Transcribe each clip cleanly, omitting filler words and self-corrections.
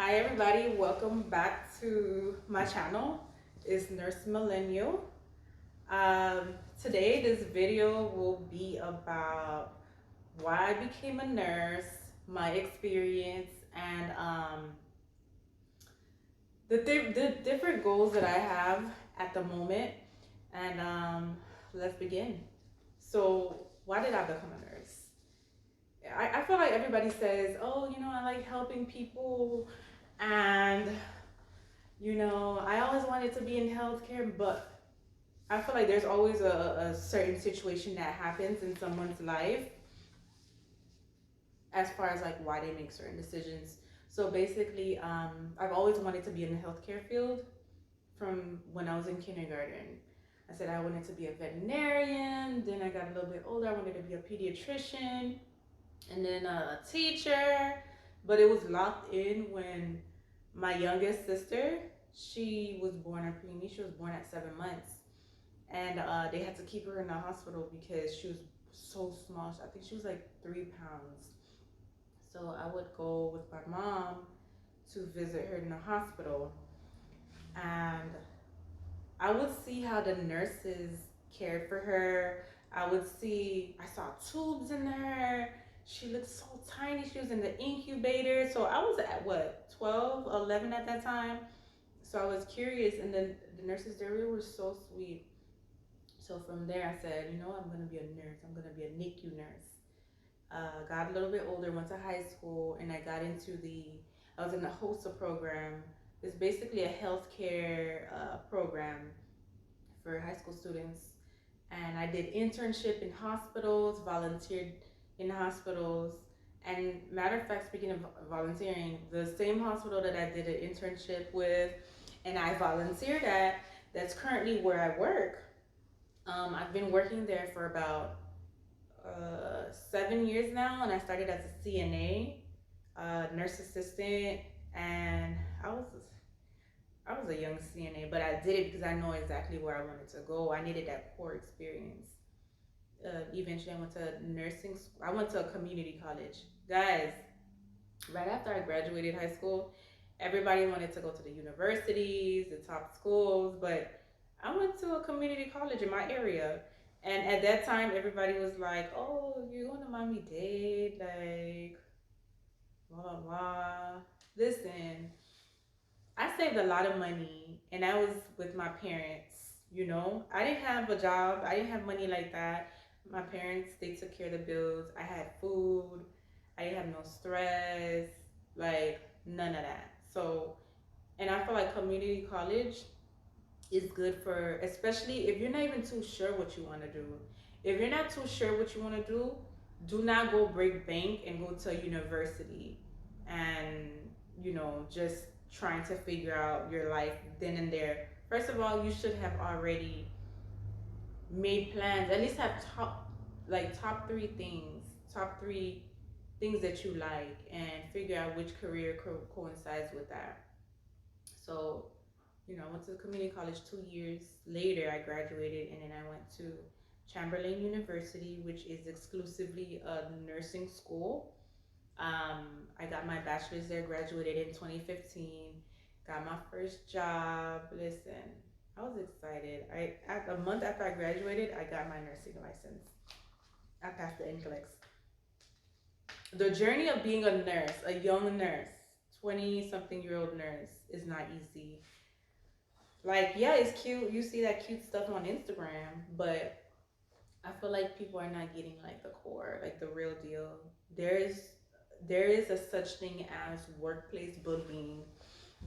Hi everybody, welcome back to my channel. It's Nurse Millennial. Today this video will be about why I became a nurse, my experience, and the different goals that I have at the moment. And let's begin. So why did I become a nurse? I feel like everybody says, oh, I like helping people, and I always wanted to be in healthcare, but I feel like there's always a certain situation that happens in someone's life as far as like why they make certain decisions. So basically, I've always wanted to be in the healthcare field from when I was in kindergarten. I said I wanted to be a veterinarian. Then I got a little bit older. I wanted to be a pediatrician and then a teacher. But it was locked in when my youngest sister, she was born a preemie. She was born at 7 months, and they had to keep her in the hospital because she was so small. I think she was like 3 pounds. So I would go with my mom to visit her in the hospital, and I would see how the nurses cared for her. I saw tubes in her. She looked so tiny. She was in the incubator. So I was at what, 12, 11 at that time. So I was curious, and then the nurses there were so sweet. So from there, I said, I'm gonna be a nurse. I'm gonna be a NICU nurse. Got a little bit older, went to high school, and I was in the HOSA program. It's basically a healthcare program for high school students. And I did internship in hospitals, volunteered in hospitals. And matter of fact, speaking of volunteering, the same hospital that I did an internship with and I volunteered at, that's currently where I work. I've been working there for about 7 years now, and I started as a CNA, nurse assistant, and I was a young CNA, but I did it because I know exactly where I wanted to go. I needed that core experience. Eventually, I went to nursing school. I went to a community college. Guys, right after I graduated high school, everybody wanted to go to the universities, the top schools, but I went to a community college in my area. And at that time, everybody was like, oh, you're going to Miami-Dade, like, blah, blah, blah. Listen, I saved a lot of money and I was with my parents. I didn't have a job, I didn't have money like that. My parents, they took care of the bills. I had food, I didn't have no stress, like none of that. So, and I feel like community college is good for, especially if you're not even too sure what you want to do. If you're not too sure what you want to do not go break bank and go to university and, just trying to figure out your life then and there. First of all, you should have already made plans, at least have top three things that you like, and figure out which career coincides with that. So, I went to community college 2 years later. I graduated, and then I went to Chamberlain University, which is exclusively a nursing school. I got my bachelor's there, graduated in 2015, got my first job. Listen, I was excited. At a month after I graduated, I got my nursing license. I passed the NCLEX. The journey of being a nurse, a young nurse, 20 something year old nurse, is not easy. Like, yeah, it's cute. You see that cute stuff on Instagram, but I feel like people are not getting like the core, like the real deal. There is a such thing as workplace bullying.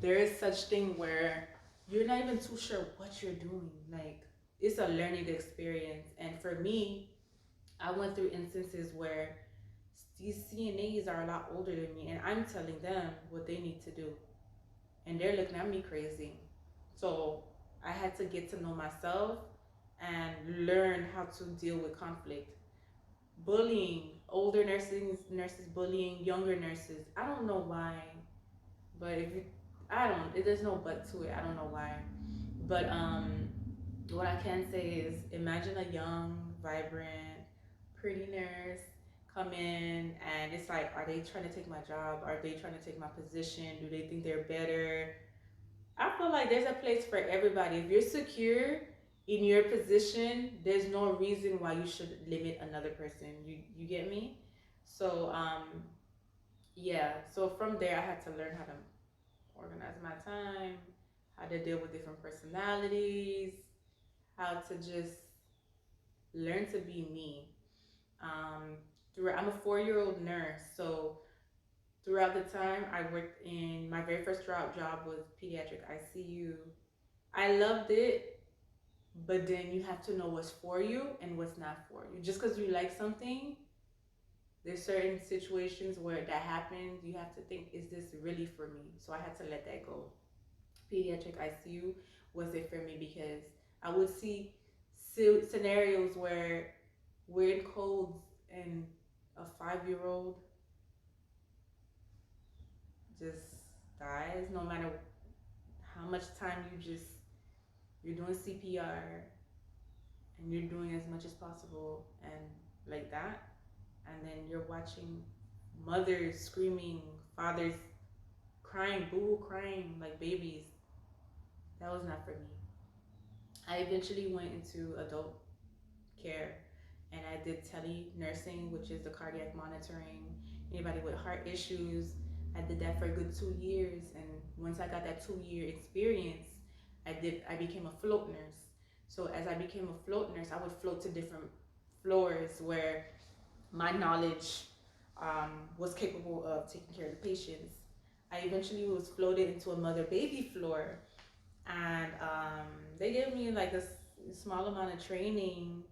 There is such thing where you're not even too sure what you're doing. Like, it's a learning experience. And for me, I went through instances where these CNAs are a lot older than me, and I'm telling them what they need to do, and they're looking at me crazy. So I had to get to know myself and learn how to deal with conflict. Bullying, older nurses bullying younger nurses. I don't know why, but if you, I don't. There's no but to it. I don't know why, but what I can say is, imagine a young, vibrant, pretty nurse come in, and it's like, are they trying to take my job? Are they trying to take my position? Do they think they're better? I feel like there's a place for everybody. If you're secure in your position, there's no reason why you should limit another person. You get me? So yeah. So from there, I had to learn how to organize my time, how to deal with different personalities, how to just learn to be me. Um, I'm a 4-year-old nurse, so throughout the time I worked in my very first job was pediatric ICU. I loved it, but then you have to know what's for you and what's not for you. Just because you like something, there's certain situations where that happens, you have to think, is this really for me? So I had to let that go. Pediatric ICU was it for me because I would see scenarios where we're in codes and a 5-year-old just dies, no matter how much time you're doing CPR and you're doing as much as possible and like that, and then you're watching mothers screaming, fathers crying, boo crying like babies. That was not for me. I eventually went into adult care and I did tele nursing, which is the cardiac monitoring, anybody with heart issues. I did that for a good 2 years, and once I got that 2 year experience, I became a float nurse. So as I became a float nurse, I would float to different floors where my knowledge was capable of taking care of the patients. I eventually was floated into a mother baby floor, and they gave me like a small amount of training.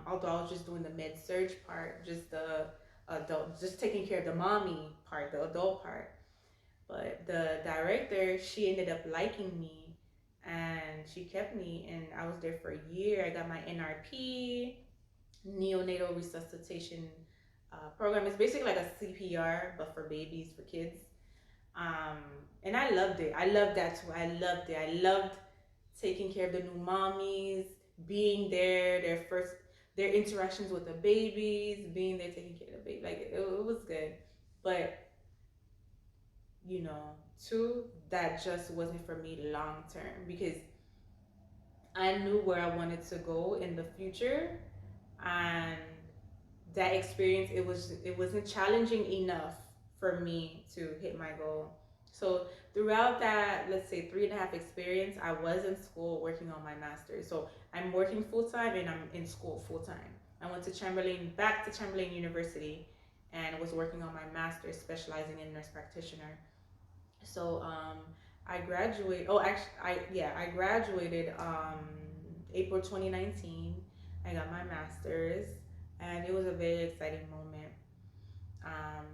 Although I was just doing the med surge part, just the adult, just taking care of the mommy part, the adult part. But the director, she ended up liking me, and she kept me, and I was there for a year. I got my NRP, neonatal resuscitation program. It's basically like a CPR, but for babies, for kids. Um, and I loved it. I loved that too. I loved it. I loved taking care of the new mommies, being there, their interactions with the babies, being there taking care of the baby. Like it was good. But you know, too, that just wasn't for me long term because I knew where I wanted to go in the future, and that experience, it wasn't challenging enough for me to hit my goal. So throughout that, let's say 3.5 experience, I was in school working on my master's. So I'm working full time and I'm in school full time. I went to back to Chamberlain University, and was working on my master's, specializing in nurse practitioner. So I graduated. Oh, actually, I graduated April 2019. I got my master's, and it was a very exciting moment. Um,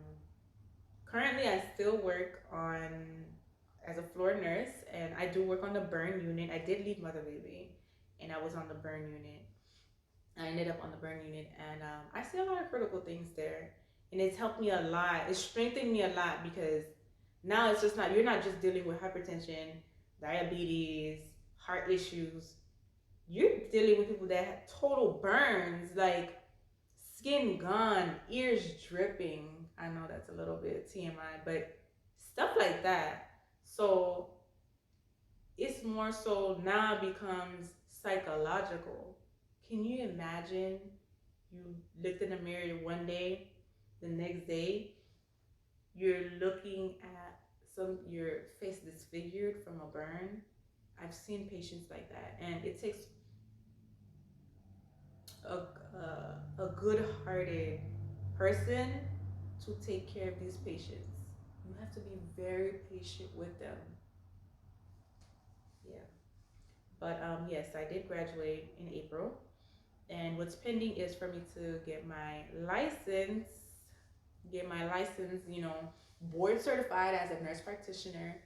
Currently, I still work on as a floor nurse, and I do work on the burn unit. I did leave mother baby, and I was on the burn unit. I ended up on the burn unit, and I see a lot of critical things there, and it's helped me a lot. It's strengthened me a lot because now it's just not you're not just dealing with hypertension, diabetes, heart issues. You're dealing with people that have total burns, like skin gone, ears dripping. I know that's a little bit TMI, but stuff like that. So it's more so now becomes psychological. Can you imagine you looked in the mirror one day, the next day you're looking at your face disfigured from a burn? I've seen patients like that, and it takes a good-hearted person to take care of these patients. You have to be very patient with them. Yeah. But yes, I did graduate in April, and what's pending is for me to get my license. You know, board certified as a nurse practitioner.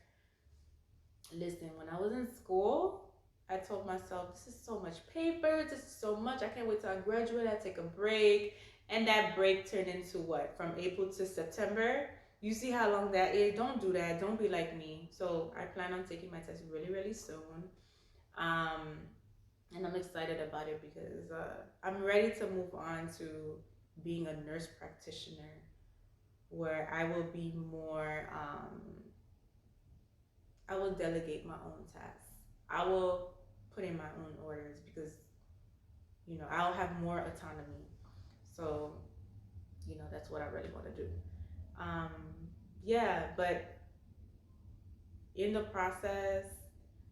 Listen, when I was in school, I told myself, this is so much paper, this is so much, I can't wait till I graduate, I take a break. And that break turned into what? From April to September. You see how long that is? Don't do that. Don't be like me. So I plan on taking my test really, really soon. Um, and I'm excited about it because I'm ready to move on to being a nurse practitioner, where I will be more, I will delegate my own tasks. I will put in my own orders because, I'll have more autonomy. So, that's what I really want to do. Um, yeah, but in the process,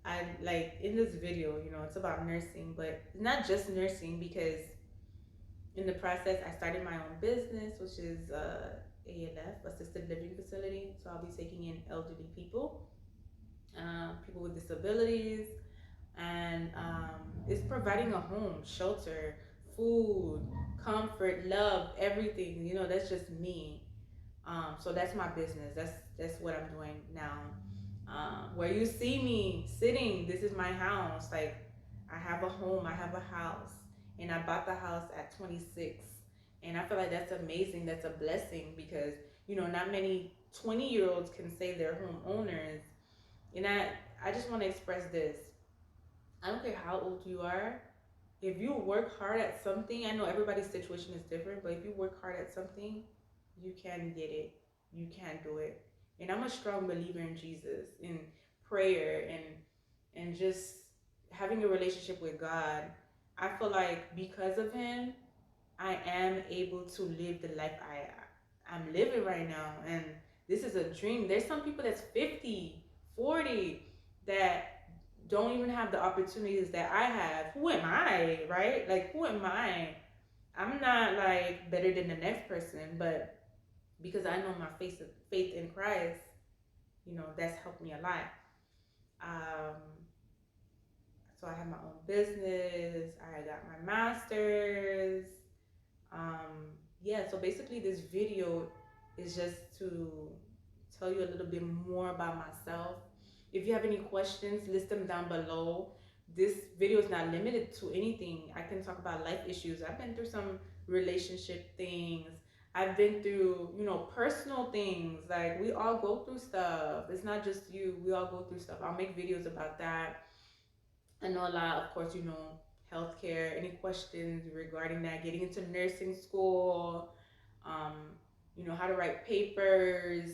I like in this video, it's about nursing, but it's not just nursing because in the process, I started my own business, which is ALF, assisted living facility. So I'll be taking in elderly people, people with disabilities, and it's providing a home, shelter, food, comfort, love, everything. That's just me. So that's my business. That's what I'm doing now. Where you see me sitting, this is my house. Like, I have a home, I have a house, and I bought the house at 26. And I feel like that's amazing. That's a blessing because not many 20-year-olds can say they're homeowners. And I just want to express this. I don't care how old you are. If you work hard at something, I know everybody's situation is different, but if you work hard at something, you can get it. You can do it. And I'm a strong believer in Jesus, in prayer, and just having a relationship with God. I feel like because of him, I am able to live the life I'm living right now. And this is a dream. There's some people that's 50, 40 that don't even have the opportunities that I have. Who am I, right? Like, who am I? I'm not like better than the next person, but because I know my faith in Christ, that's helped me a lot. Um, so I have my own business. I got my master's. Um, yeah, so basically this video is just to tell you a little bit more about myself. If you have any questions, list them down below. This video is not limited to anything. I can talk about life issues. I've been through some relationship things. I've been through, personal things. Like, we all go through stuff. It's not just you. We all go through stuff. I'll make videos about that. I know a lot, of course, healthcare. Any questions regarding that? Getting into nursing school, um, how to write papers,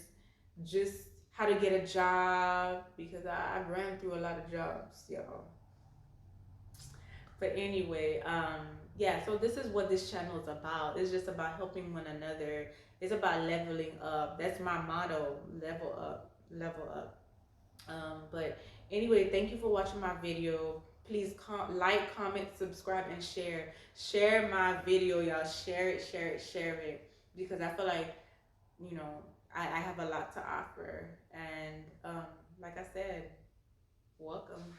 just how to get a job, because I've ran through a lot of jobs, y'all. But anyway, yeah, so this is what this channel is about. It's just about helping one another. It's about leveling up. That's my motto: level up, level up. But anyway, thank you for watching my video. Please like, comment, subscribe, and share. Share my video, y'all. Share it, share it, share it. Because I feel like, I have a lot to offer. And like I said, welcome.